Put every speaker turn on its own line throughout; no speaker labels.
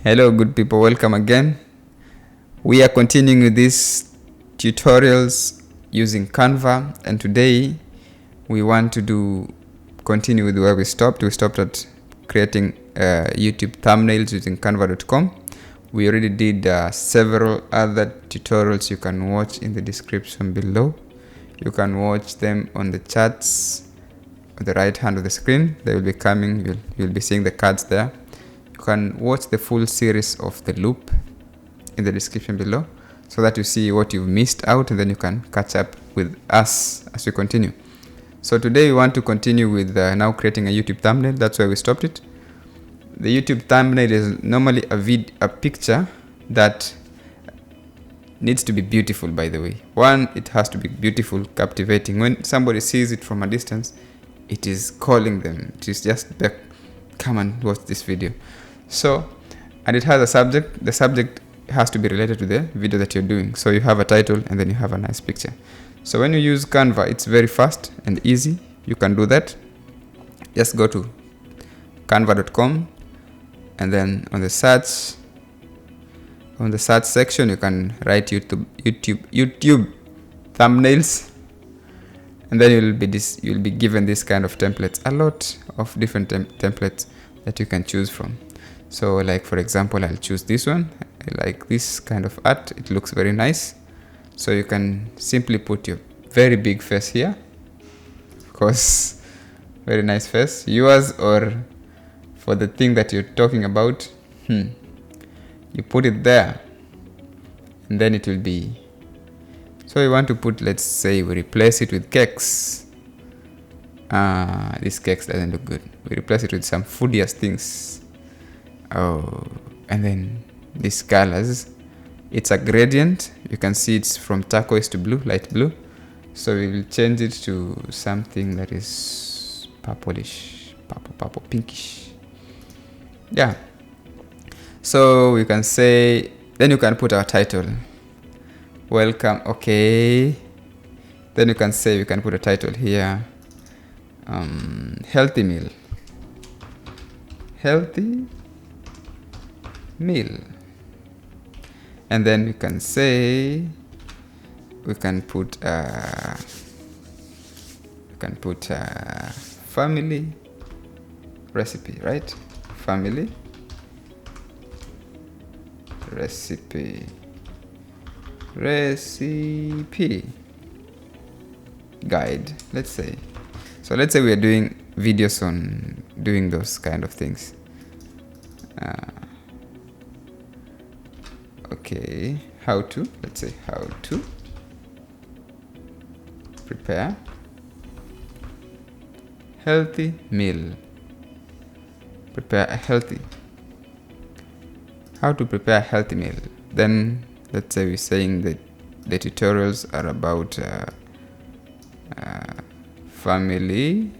Hello good people, welcome again. We are continuing with these tutorials using Canva, and today we want to continue with where we stopped. We stopped at creating YouTube thumbnails using canva.com. We already did several other tutorials. You can watch in the description below. You can watch them on the charts on the right hand of the screen. They will be coming. You'll be seeing the cards there. You can watch the full series of the loop in the description below so that you see what you've missed out, and then you can catch up with us as we continue. So today we want to continue with now creating a YouTube thumbnail. That's where we stopped it. The YouTube thumbnail is normally a picture that needs to be beautiful, by the way. One, it has to be beautiful, captivating. When somebody sees it from a distance, it is calling them. It is just, come and watch this video. So, and it has a subject. The subject has to be related to the video that you're doing. So you have a title and then you have a nice picture. So when you use Canva, it's very fast and easy. You can do that. Just go to canva.com, and then on the search section, you can write YouTube thumbnails, and then you'll be given this kind of templates, a lot of different templates that you can choose from. So like for example, I'll choose this one. I like this kind of art. It looks very nice. So you can simply put your very big face here, of course, very nice face, yours or for the thing that you're talking about. You put it there, and then it will be. So we want to put, let's say we replace it with cakes. This cakes doesn't look good. We replace it with some foodiest things. And then these colors, it's a gradient. You can see it's from turquoise to blue, light blue. So we will change it to something that is purplish, purple, pinkish. Yeah. So we can say, then you can put our title. Welcome. Okay. Then you can say, we can put a title here. Healthy meal. Healthy meal. And then we can say, we can put family recipe, right? Family recipe guide, let's say. So let's say we are doing videos on doing those kind of things. Okay, how to, let's say how to prepare healthy meal. Prepare a healthy. How to prepare a healthy meal. Then let's say we're saying that the tutorials are about family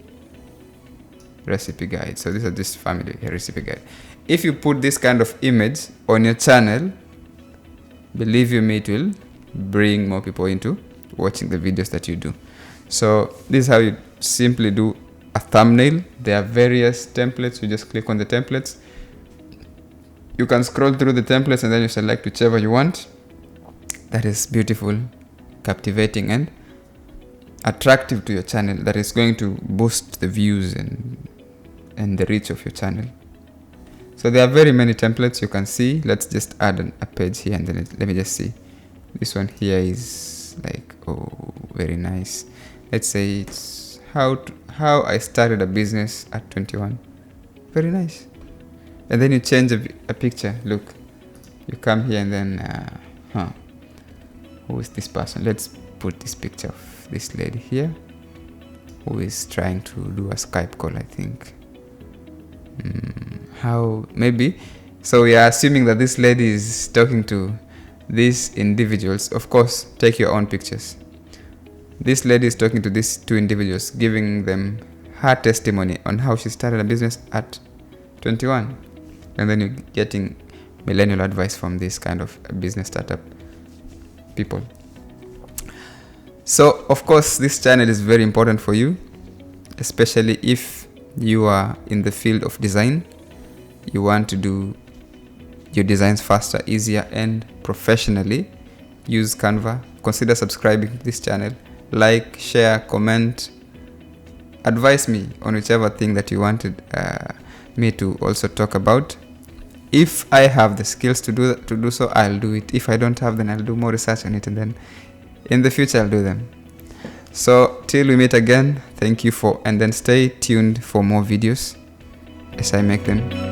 recipe guide. So these are just family recipe guide. If you put this kind of image on your channel, believe you me, it will bring more people into watching the videos that you do. So this is how you simply do a thumbnail. There are various templates. You just click on the templates. You can scroll through the templates and then you select whichever you want. That is beautiful, captivating, and attractive to your channel. That is going to boost the views and the reach of your channel. So there are very many templates you can see. Let's just add a page here, and then let me just see. This one here is like, oh, very nice. Let's say it's how I started a business at 21. Very nice. And then you change a picture. Look, you come here and then, who is this person? Let's put this picture of this lady here who is trying to do a Skype call, I think. How, maybe. So we are assuming that this lady is talking to these individuals. Of course, take your own pictures. This lady is talking to these two individuals, giving them her testimony on how she started a business at 21. And then you're getting millennial advice from this kind of business startup people. So, of course, this channel is very important for you, especially if you are in the field of design. You want to do your designs faster, easier, and professionally. Use Canva. Consider subscribing to this channel. Like, share, comment, advise me on whichever thing that you wanted me to also talk about. If I have the skills to do so, I'll do it. If I don't have, then I'll do more research on it, and then in the future I'll do them. So till we meet again, thank you and then stay tuned for more videos as I make them.